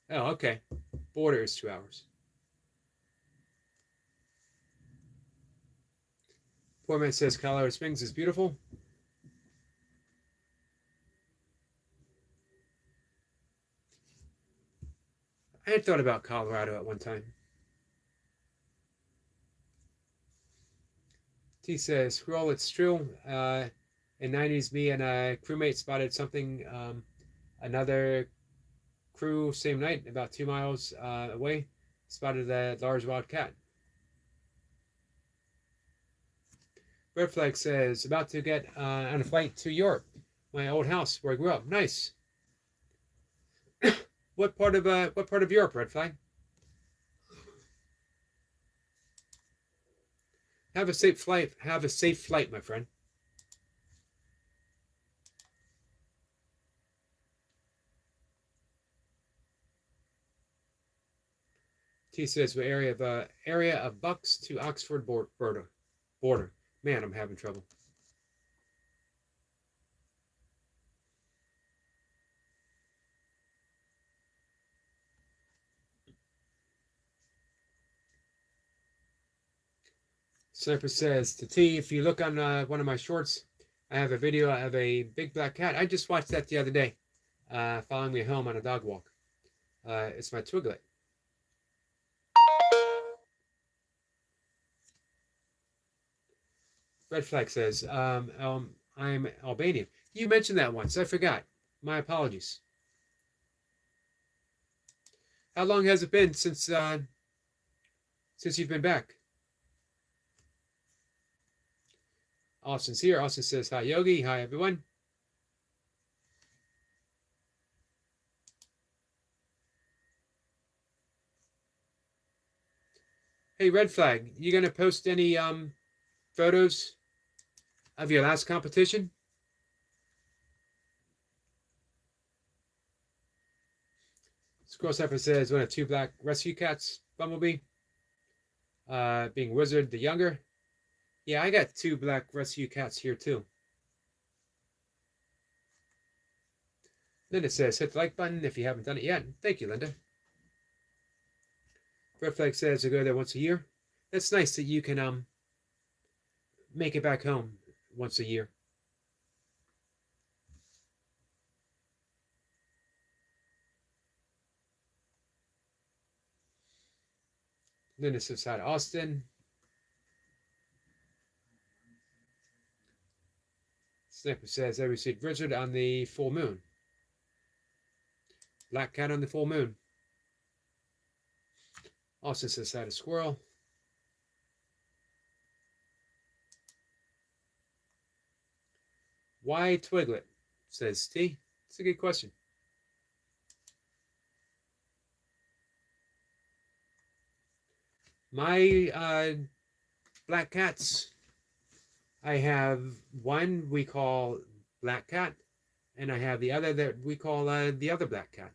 Oh, okay. Border is 2 hours. Poor man says Colorado Springs is beautiful. I had thought about Colorado at one time. T says, Scroll, it's true. In 90s, me and a crewmate spotted something, another crew, same night, about 2 miles away, spotted a large wild cat. Red Flag says, about to get on a flight to Europe, my old house where I grew up. Nice. What part of Europe, Red Flag? Have a safe flight. Have a safe flight, my friend. T says, "What area of Bucks to Oxford border. Man, I'm having trouble." Sniper says to T, if you look on one of my shorts, I have a video of a big black cat. I just watched that the other day, following me home on a dog walk. It's my Twiglet. Red Flag says, I'm Albanian. You mentioned that once. I forgot. My apologies. How long has it been since you've been back? Austin's here. Austin says, hi, Yogi. Hi, everyone. Hey, Red Flag, you going to post any photos of your last competition? Squirrel Sniper says, one of 2 black rescue cats, Bumblebee. Being Wizard the Younger. Yeah, I got 2 black rescue cats here too. Linda says, hit the like button if you haven't done it yet. Thank you, Linda. Red Flag says, I go there once a year. That's nice that you can make it back home once a year. Linda says, hi to Austin. Sniper says, I received Wizard on the full moon. Black cat on the full moon. Austin says, hi to Squirrel. Why Twiglet? Says T. It's a good question. My black cats, I have one we call Black Cat, and I have the other that we call the other Black Cat.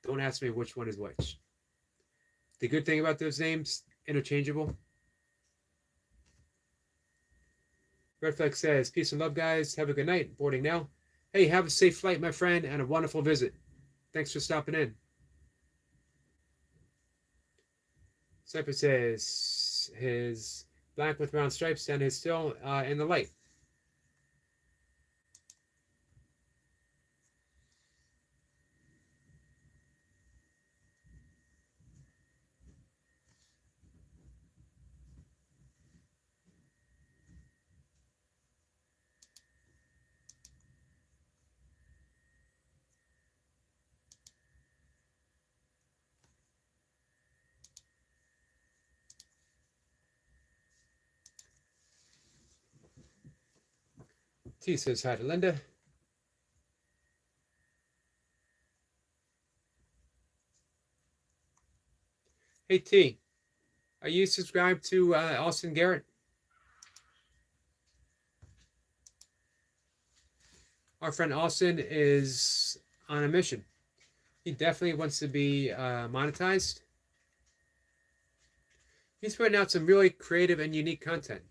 Don't ask me which one is which. The good thing about those names, interchangeable. Red Flag says, peace and love, guys. Have a good night. Boarding now. Hey, have a safe flight, my friend, and a wonderful visit. Thanks for stopping in. Sniper says, his black with brown stripes and is still in the light. T says hi to Linda. Hey T, are you subscribed to Austin Garrett? Our friend Austin is on a mission. He definitely wants to be monetized. He's putting out some really creative and unique content.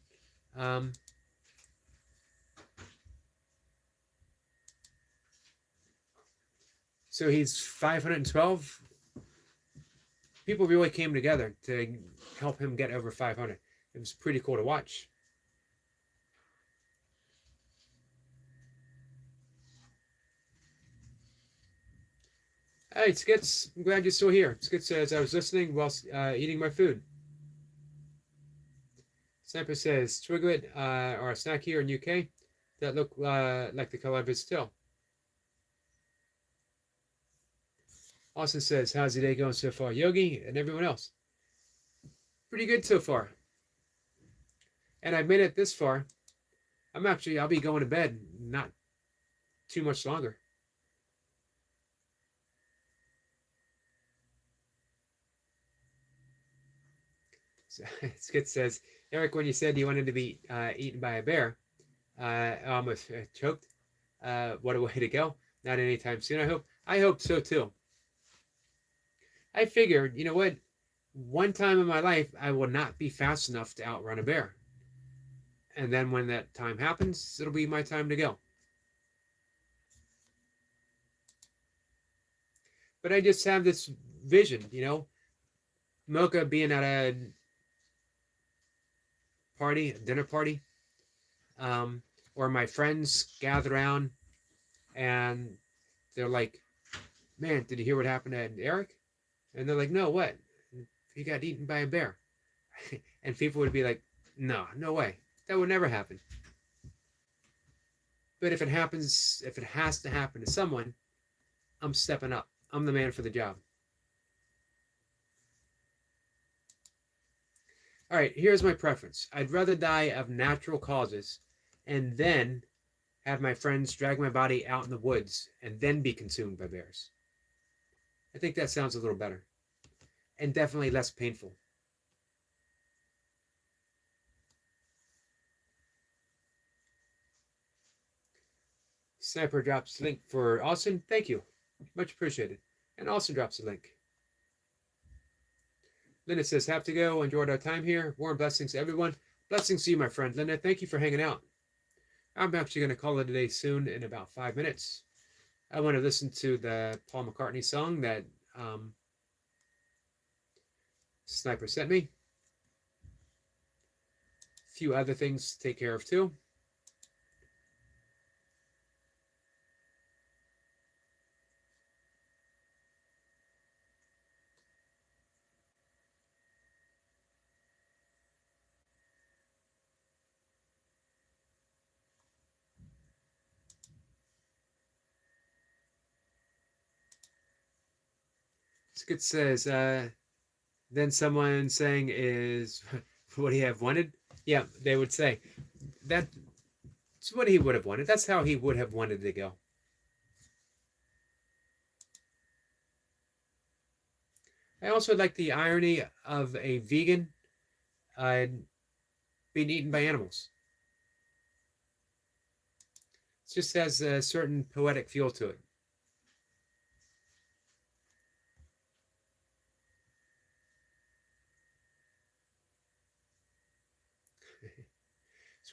So he's 512. People really came together to help him get over 500. It was pretty cool to watch. Hey, Skits, I'm glad you're still here. Skits says, I was listening while eating my food. Sniper says, Twiglet are a snack here in UK that look like the color of his tail. Austin says, how's your day going so far, Yogi and everyone else? Pretty good so far. And I've made it this far. I'll be going to bed not too much longer. So, Skit says, Eric, when you said you wanted to be eaten by a bear, I almost choked. What a way to go. Not anytime soon, I hope. I hope so too. I figured, you know what? One time in my life, I will not be fast enough to outrun a bear. And then when that time happens, it'll be my time to go. But I just have this vision, you know, Mocha being at a party, a dinner party, or my friends gather around and they're like, man, did you hear what happened to Eric? And they're like, no, what? He got eaten by a bear. And people would be like, no way. That would never happen. But if it happens, if it has to happen to someone, I'm stepping up. I'm the man for the job. All right, here's my preference. I'd rather die of natural causes and then have my friends drag my body out in the woods and then be consumed by bears. I think that sounds a little better and definitely less painful. Sniper drops link for Austin. Thank you. Much appreciated. And Austin drops a link. Linda says, have to go. Enjoyed our time here. Warm blessings to everyone. Blessings to you, my friend. Linda, thank you for hanging out. I'm actually going to call it a day soon in about 5 minutes. I want to listen to the Paul McCartney song that Sniper sent me. A few other things to take care of too. Skit says, then someone saying is, what he have wanted? Yeah, they would say, that's what he would have wanted. That's how he would have wanted to go. I also like the irony of a vegan being eaten by animals. It just has a certain poetic feel to it.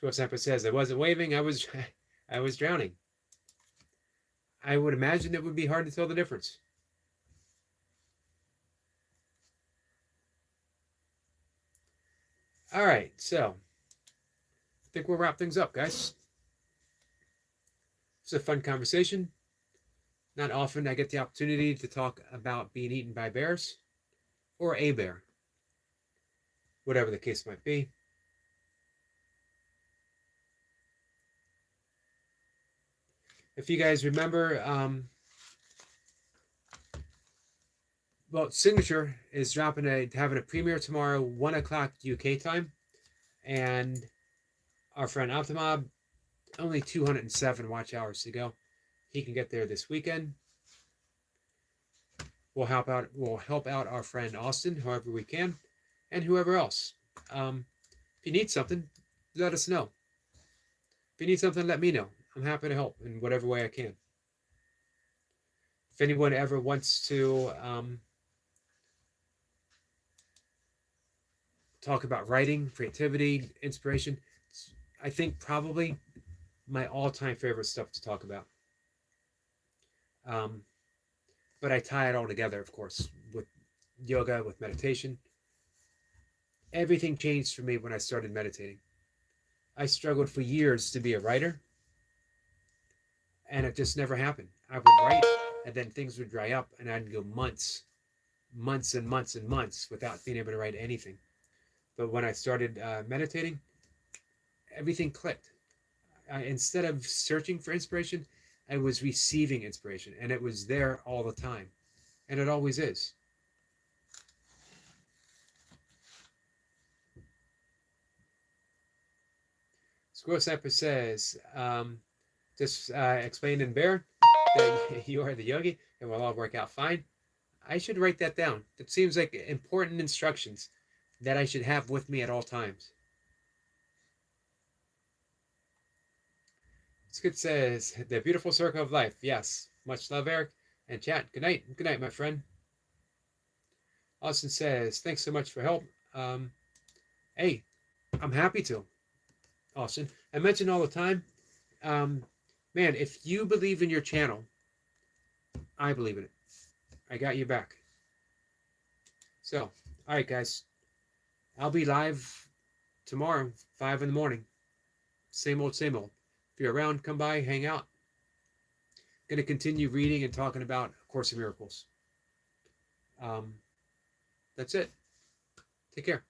Squirrel Samper says, I wasn't waving, I was I was drowning. I would imagine it would be hard to tell the difference. All right, so I think we'll wrap things up, guys. It's a fun conversation. Not often I get the opportunity to talk about being eaten by bears or a bear, whatever the case might be. If you guys remember, well, Signature is having a premiere tomorrow, 1 o'clock UK time, and our friend Optimob, only 207 watch hours to go. He can get there this weekend. We'll help out our friend Austin, however we can, and whoever else. If you need something, let us know. If you need something, let me know. I'm happy to help in whatever way I can. If anyone ever wants to talk about writing, creativity, inspiration, I think probably my all-time favorite stuff to talk about. But I tie it all together, of course, with yoga, with meditation. Everything changed for me when I started meditating. I struggled for years to be a writer, and it just never happened. I would write, and then things would dry up, and I'd go months and months without being able to write anything. But when I started meditating, everything clicked. Instead of searching for inspiration, I was receiving inspiration, and it was there all the time, and it always is. Squirrel Sapper says, just explain in Bear that you are the yogi and will all work out fine. I should write that down. That seems like important instructions that I should have with me at all times. Skid says, the beautiful circle of life. Yes. Much love, Eric. And chat. Good night. Good night, my friend. Austin says, thanks so much for help. Hey, I'm happy to. Austin, I mention all the time, man, if you believe in your channel, I believe in it. I got you back. So, all right, guys. I'll be live tomorrow, 5 in the morning. Same old, same old. If you're around, come by, hang out. Going to continue reading and talking about A Course in Miracles. That's it. Take care.